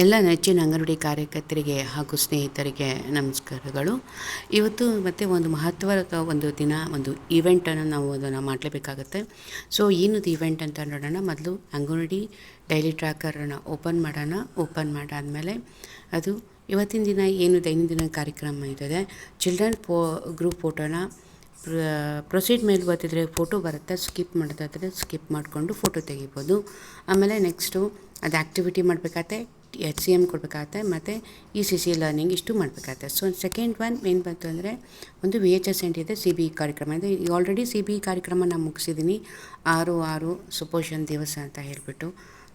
ಎಲ್ಲ ನೆಚ್ಚಿನ ಅಂಗನವಾಡಿ ಕಾರ್ಯಕರ್ತರಿಗೆ ಹಾಗೂ ಸ್ನೇಹಿತರಿಗೆ ನಮಸ್ಕಾರಗಳು. ಇವತ್ತು ಮತ್ತೆ ಒಂದು ಮಹತ್ವದ ಒಂದು ದಿನ, ಒಂದು ಈವೆಂಟನ್ನು ನಾವು ಅದನ್ನು ಮಾಡಲೇಬೇಕಾಗತ್ತೆ. ಸೊ ಏನದು ಈವೆಂಟ್ ಅಂತ ನೋಡೋಣ. ಮೊದಲು ಅಂಗನವಾಡಿ ಡೈಲಿ ಟ್ರ್ಯಾಕರನ್ನು ಓಪನ್ ಮಾಡೋಣ. ಓಪನ್ ಮಾಡಾದಮೇಲೆ ಅದು ಇವತ್ತಿನ ದಿನ ಏನು ದೈನಂದಿನ ಕಾರ್ಯಕ್ರಮ ಇರ್ತದೆ, ಚಿಲ್ಡ್ರನ್ ಗ್ರೂಪ್ ಫೋಟೋನ ಪ್ರೊಸೀಡ್ ಮೇಲೆ ಬರ್ತಿದ್ರೆ ಫೋಟೋ ಬರುತ್ತೆ. ಸ್ಕಿಪ್ ಮಾಡೋದಾದರೆ ಸ್ಕಿಪ್ ಮಾಡಿಕೊಂಡು ಫೋಟೋ ತೆಗಿಬೋದು. ಆಮೇಲೆ ನೆಕ್ಸ್ಟು ಅದು ಆ್ಯಕ್ಟಿವಿಟಿ ಮಾಡಬೇಕಾಗತ್ತೆ, HCM ಕೊಡಬೇಕಾಗತ್ತೆ, ಮತ್ತು ECC ಲರ್ನಿಂಗ್ ಇಷ್ಟು ಮಾಡಬೇಕಾಗತ್ತೆ. ಸೊ ಸೆಕೆಂಡ್ ಒನ್ ಏನು ಬಂತು ಅಂದರೆ ಒಂದು VHSNT ಇದೆ, CBE ಕಾರ್ಯಕ್ರಮ ಇದೆ. ಈಗ ಆಲ್ರೆಡಿ CBE ಕಾರ್ಯಕ್ರಮ ನಾನು ಮುಗಿಸಿದ್ದೀನಿ, 6/6 ಸುಪೋಷಣ್ ದಿವಸ ಅಂತ ಹೇಳಿಬಿಟ್ಟು.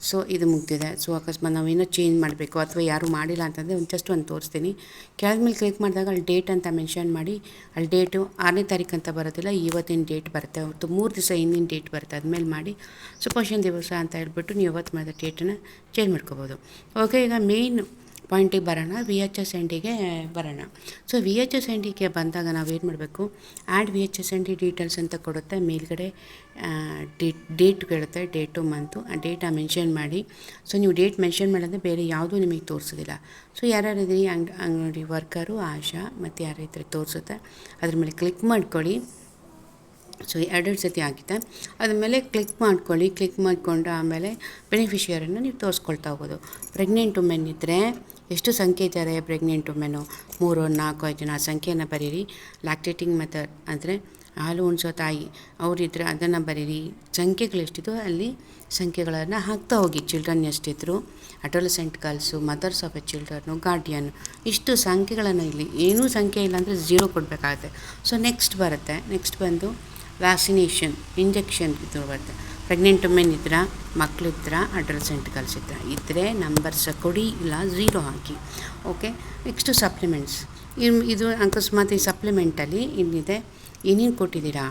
ಸೊ ಇದು ಮುಗಿದಿದೆ. ಸೊ ಅಕಸ್ಮಾತ್ ನಾವೇನೋ ಚೇಂಜ್ ಮಾಡಬೇಕು ಅಥವಾ ಯಾರೂ ಮಾಡಿಲ್ಲ ಅಂತಂದರೆ ಜಸ್ಟ್ ಒಂದು ತೋರಿಸ್ತೀನಿ. ಕೆಳಗೆ ಕ್ಲಿಕ್ ಮಾಡಿದಾಗ ಅಲ್ಲಿ ಡೇಟ್ ಅಂತ ಮೆನ್ಷನ್ ಮಾಡಿ, ಅಲ್ಲಿ ಡೇಟು 6ನೇ ತಾರೀಕು ಅಂತ ಬರೋದಿಲ್ಲ, ಇವತ್ತಿನ ಡೇಟ್ ಬರುತ್ತೆ. ಅವತ್ತು 3 ದಿವಸ ಹಿಂದಿನ ಡೇಟ್ ಬರುತ್ತೆ. ಅದ್ಮೇಲೆ ಮಾಡಿ ಸುಪೋಷಣ್ ದಿವಸ ಅಂತ ಹೇಳ್ಬಿಟ್ಟು ನೀವು ಅವತ್ತು ಮಾಡಿದ ಡೇಟನ್ನು ಚೇಂಜ್ ಮಾಡ್ಕೋಬೋದು. ಓಕೆ, ಈಗ ಮೇನ್ ಪಾಯಿಂಟಿಗೆ ಬರೋಣ, VHSNTಗೆ ಬರೋಣ. ಸೊ VHSNTಗೆ ಬಂದಾಗ ನಾವೇನು ಮಾಡಬೇಕು, ಆ್ಯಡ್ VHSNT ಡೀಟೇಲ್ಸ್ ಅಂತ ಕೊಡುತ್ತೆ. ಮೇಲ್ಗಡೆ ಡೇಟ್ ಕೇಳುತ್ತೆ, ಡೇಟು ಮಂತು, ಆ ಡೇಟಾ ಮೆನ್ಷನ್ ಮಾಡಿ. ಸೊ ನೀವು ಡೇಟ್ ಮೆನ್ಷನ್ ಮಾಡಿದ್ರೆ ಬೇರೆ ಯಾವುದೂ ನಿಮಗೆ ತೋರಿಸೋದಿಲ್ಲ. ಸೊ ಯಾರ್ಯಾರಿದ್ದೀರಿ ಅಂಗನವಾಡಿ ವರ್ಕರು, ಆಶಾ ಮತ್ತು ಯಾರಿದ್ರೆ ತೋರಿಸುತ್ತೆ. ಅದ್ರ ಮೇಲೆ ಕ್ಲಿಕ್ ಮಾಡ್ಕೊಳ್ಳಿ. ಸೊ 2 ಸತಿ ಆಗಿದೆ. ಅದಾದಮೇಲೆ ಕ್ಲಿಕ್ ಮಾಡ್ಕೊಳ್ಳಿ. ಕ್ಲಿಕ್ ಮಾಡಿಕೊಂಡು ಆಮೇಲೆ ಬೆನಿಫಿಷಿಯರನ್ನು ನೀವು ತೋರಿಸ್ಕೊಳ್ತಾ ಹೋಗೋದು. ಪ್ರೆಗ್ನೆಂಟ್ ವುಮೆನ್ ಇದ್ದರೆ ಎಷ್ಟು ಸಂಖ್ಯೆ ಇದ್ದಾರೆ ಪ್ರೆಗ್ನೆಂಟ್ ವುಮೆನು, 3, 4, 5 ಜನ ಸಂಖ್ಯೆಯನ್ನು ಬರೀರಿ. ಲ್ಯಾಕ್ಟೇಟಿಂಗ್ ಮೆಥಡ್ ಅಂದರೆ ಹಾಲು ಉಣಿಸೋ ತಾಯಿ ಅವರಿದ್ದರೆ ಅದನ್ನು ಬರೀರಿ. ಸಂಖ್ಯೆಗಳೆಷ್ಟಿದ್ದು ಅಲ್ಲಿ ಸಂಖ್ಯೆಗಳನ್ನು ಹಾಕ್ತಾ ಹೋಗಿ. ಚಿಲ್ಡ್ರನ್ ಎಷ್ಟಿದ್ರು, adolescent girls, mothers of a children, guardian, ಇಷ್ಟು ಸಂಖ್ಯೆಗಳನ್ನು ಇಲ್ಲಿ ಏನೂ ಸಂಖ್ಯೆ ಇಲ್ಲ ಅಂದರೆ 0 ಕೊಡಬೇಕಾಗುತ್ತೆ. ಸೊ ನೆಕ್ಸ್ಟ್ ಬರುತ್ತೆ. ನೆಕ್ಸ್ಟ್ ಬಂದು ವ್ಯಾಕ್ಸಿನೇಷನ್, ಇಂಜೆಕ್ಷನ್ ಇದು ಬರುತ್ತೆ. ಪ್ರೆಗ್ನೆಂಟ್ ವುಮೆನ್ ಇದ್ರ, ಮಕ್ಕಳಿದ್ರ, ಅಡೋಲಸೆಂಟ್ ಗರ್ಲ್ಸ್ ಇದ್ದರೆ ನಂಬರ್ಸ್ ಕೊಡಿ, ಇಲ್ಲ 0 ಹಾಕಿ. Okay, next supplements. ಇದು ಅಕಸ್ಮಾತ್ ಈ ಸಪ್ಲಿಮೆಂಟಲ್ಲಿ ಇನ್ನಿದೆ ಏನೇನು ಕೊಟ್ಟಿದ್ದೀರಾ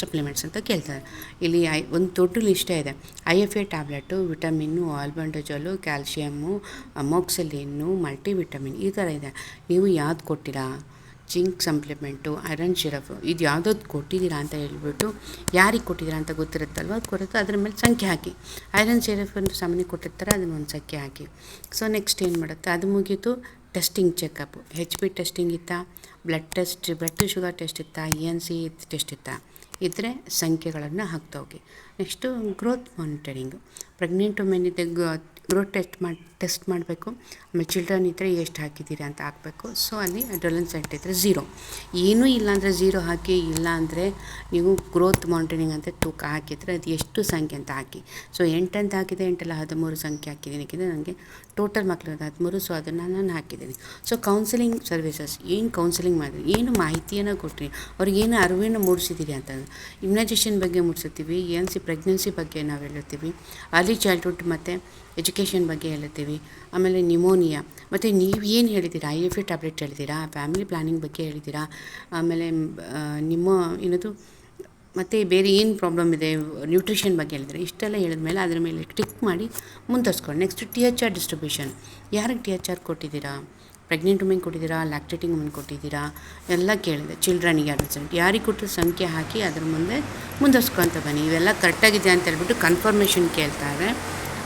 ಸಪ್ಲಿಮೆಂಟ್ಸ್ ಅಂತ ಕೇಳ್ತಾರೆ. ಇಲ್ಲಿ ಒಂದು ದೊಡ್ಡ ಲಿಸ್ಟೇ ಇದೆ. IFA tablet, vitamin, albendazole, calcium, amoxicillin, multivitamin ಈ ಥರ ಇದೆ. ನೀವು ಯಾವ್ದು ಕೊಟ್ಟಿರಾ, ಜಿಂಕ್ ಸಪ್ಲಿಮೆಂಟು, ಐರನ್ ಸಿರಫು, ಇದು ಯಾವುದಾದ್ರು ಕೊಟ್ಟಿದ್ದೀರಾ ಅಂತ ಹೇಳ್ಬಿಟ್ಟು ಯಾರಿಗೆ ಕೊಟ್ಟಿದ್ದೀರಾ ಅಂತ ಗೊತ್ತಿರುತ್ತಲ್ವ, ಅದು ಕೊಡುತ್ತೆ. ಅದ್ರ ಮೇಲೆ ಸಂಖ್ಯೆ ಹಾಕಿ. ಐರನ್ ಸಿರಫ್ ಅಂತ ಸಾಮಾನ್ಯ ಕೊಟ್ಟಿರ್ತಾರೆ, ಅದನ್ನು ಒಂದು ಸಂಖ್ಯೆ ಹಾಕಿ. ಸೊ ನೆಕ್ಸ್ಟ್ ಏನು ಮಾಡುತ್ತೆ, ಅದು ಮುಗೀತು. ಟೆಸ್ಟಿಂಗ್ ಚೆಕಪ್ಪು, HP ಟೆಸ್ಟಿಂಗ್ ಇತ್ತಾ, ಬ್ಲಡ್ ಶುಗರ್ ಟೆಸ್ಟ್ ಇತ್ತಾ, ENC ಟೆಸ್ಟ್ ಇತ್ತಾ, ಇದ್ದರೆ ಸಂಖ್ಯೆಗಳನ್ನು ಹಾಕ್ತಾ ಹೋಗಿ. Next growth monitoring. Pregnant women ಇದ್ದರೆ ಗ್ರೋತ್ ಟೆಸ್ಟ್ ಮಾಡಬೇಕು. ಆಮೇಲೆ ಚಿಲ್ಡ್ರನ್ ಇದ್ದರೆ ಎಷ್ಟು ಹಾಕಿದ್ದೀರಾ ಅಂತ ಹಾಕಬೇಕು. ಸೊ ಅಲ್ಲಿ ಅಡೋಲೆಸೆಂಟ್ ಇದ್ದರೆ 0, ಏನೂ ಇಲ್ಲ ಅಂದರೆ 0 ಹಾಕಿ. ಇಲ್ಲ ಅಂದರೆ ನೀವು ಗ್ರೋತ್ ಮಾನಿಟರಿಂಗ್ ಅಂತ ತೂಕ ಹಾಕಿದರೆ ಅದು ಎಷ್ಟು ಸಂಖ್ಯೆ ಅಂತ ಹಾಕಿ. ಸೊ 8 ಅಂತ ಹಾಕಿದೆ, 8 13 ಸಂಖ್ಯೆ ಹಾಕಿದ್ದೀನಿ. ಯಾಕೆಂದರೆ ನನಗೆ ಟೋಟಲ್ ಮಕ್ಕಳು 13, ಸೊ ಅದನ್ನು ನಾನು ಹಾಕಿದ್ದೀನಿ. ಸೊ ಕೌನ್ಸಿಲಿಂಗ್ ಸರ್ವಿಸಸ್, ಏನು ಕೌನ್ಸಿಲಿಂಗ್ ಮಾಡಿದ್ರಿ, ಏನು ಮಾಹಿತಿಯನ್ನು ಕೊಟ್ಟಿರಿ, ಅವ್ರಿಗೇನು ಅರಿವನ್ನು ಮೂಡಿಸಿದ್ದೀರಿ ಅಂತಂದರೆ ಇಮ್ಯುನೈಜೇಷನ್ ಬಗ್ಗೆ ಮೂಡಿಸ್ತೀವಿ, ENC ಪ್ರೆಗ್ನೆನ್ಸಿ ಬಗ್ಗೆ ನಾವು ಹೇಳಿರ್ತೀವಿ, ಅರ್ಲಿ ಚೈಲ್ಡ್ಹುಡ್ ಮತ್ತು ಎಜುಕೇಷನ್ ಬಗ್ಗೆ ಹೇಳ್ತೀವಿ. ಆಮೇಲೆ ನ್ಯೂಮೋನಿಯಾ, ಮತ್ತು ನೀವು ಏನು ಹೇಳಿದ್ದೀರಾ, IFA ಟ್ಯಾಬ್ಲೆಟ್ ಹೇಳಿದ್ದೀರಾ, ಫ್ಯಾಮಿಲಿ ಪ್ಲ್ಯಾನಿಂಗ್ ಬಗ್ಗೆ ಹೇಳಿದ್ದೀರಾ, ಆಮೇಲೆ ಏನದು ಮತ್ತು ಬೇರೆ ಏನು ಪ್ರಾಬ್ಲಮ್ ಇದೆ, ನ್ಯೂಟ್ರಿಷನ್ ಬಗ್ಗೆ ಹೇಳಿದರೆ, ಇಷ್ಟೆಲ್ಲ ಹೇಳಿದ್ಮೇಲೆ ಅದರ ಮೇಲೆ ಕ್ಲಿಕ್ ಮಾಡಿ ಮುಂದುವರ್ಸ್ಕೊಂಡು. ನೆಕ್ಸ್ಟ್ THR ಡಿಸ್ಟ್ರಿಬ್ಯೂಷನ್, ಯಾರಿಗೆ THR ಕೊಟ್ಟಿದ್ದೀರಾ, ಪ್ರೆಗ್ನೆಂಟ್ ವುಮೆನ್ ಕೊಟ್ಟಿದ್ದೀರಾ, ಲ್ಯಾಕ್ಟೇಟಿಂಗ್ ವುಮೆನ್ ಕೊಟ್ಟಿದ್ದೀರಾ ಎಲ್ಲ ಕೇಳಿದೆ. ಚಿಲ್ಡ್ರನಿಗೆ ಅಡೋಲೆಸೆಂಟ್ ಯಾರಿಗೆ ಕೊಟ್ಟರು ಸಂಖ್ಯೆ ಹಾಕಿ ಅದ್ರ ಮುಂದೆ ಮುಂದುವರ್ಸ್ಕೊತ ಬನ್ನಿ. ಇವೆಲ್ಲ ಕರೆಕ್ಟಾಗಿದೆ ಅಂತ ಹೇಳ್ಬಿಟ್ಟು ಕನ್ಫರ್ಮೇಷನ್ ಕೇಳ್ತಾರೆ.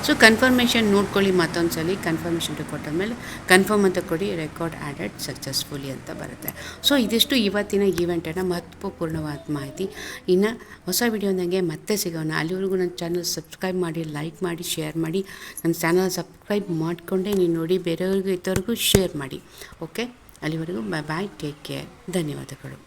ಸೊ ಕನ್ಫರ್ಮೇಷನ್ ನೋಡ್ಕೊಳ್ಳಿ. ಮತ್ತೊಂದು ಸಲ ಕನ್ಫರ್ಮೇಷನ್ ಕೊಟ್ಟಾದ್ಮೇಲೆ ಕನ್ಫರ್ಮ್ ಅಂತ ಕೊಡಿ, ರೆಕಾರ್ಡ್ ಆ್ಯಡೆಡ್ ಸಕ್ಸಸ್ಫುಲಿ ಅಂತ ಬರುತ್ತೆ. ಸೊ ಇದಿಷ್ಟು ಇವತ್ತಿನ ಈವೆಂಟಿನ ಮಹತ್ವಪೂರ್ಣವಾದ ಮಾಹಿತಿ. ಇನ್ನು ಹೊಸ ವಿಡಿಯೋದಾಗೆ ಮತ್ತೆ ಸಿಗೋಣ. ಅಲ್ಲಿವರೆಗೂ ನನ್ನ ಚಾನಲ್ ಸಬ್ಸ್ಕ್ರೈಬ್ ಮಾಡಿ, ಲೈಕ್ ಮಾಡಿ, ಶೇರ್ ಮಾಡಿ. ನನ್ನ ಚಾನಲ್ ಸಬ್ಸ್ಕ್ರೈಬ್ ಮಾಡಿಕೊಂಡೇ ನೀವು ನೋಡಿ ಬೇರೆಯವ್ರಿಗೂ ಇದ್ದವ್ರಿಗೂ ಶೇರ್ ಮಾಡಿ. ಓಕೆ, ಅಲ್ಲಿವರೆಗೂ ಬಾಯ್, ಟೇಕ್ ಕೇರ್, ಧನ್ಯವಾದಗಳು.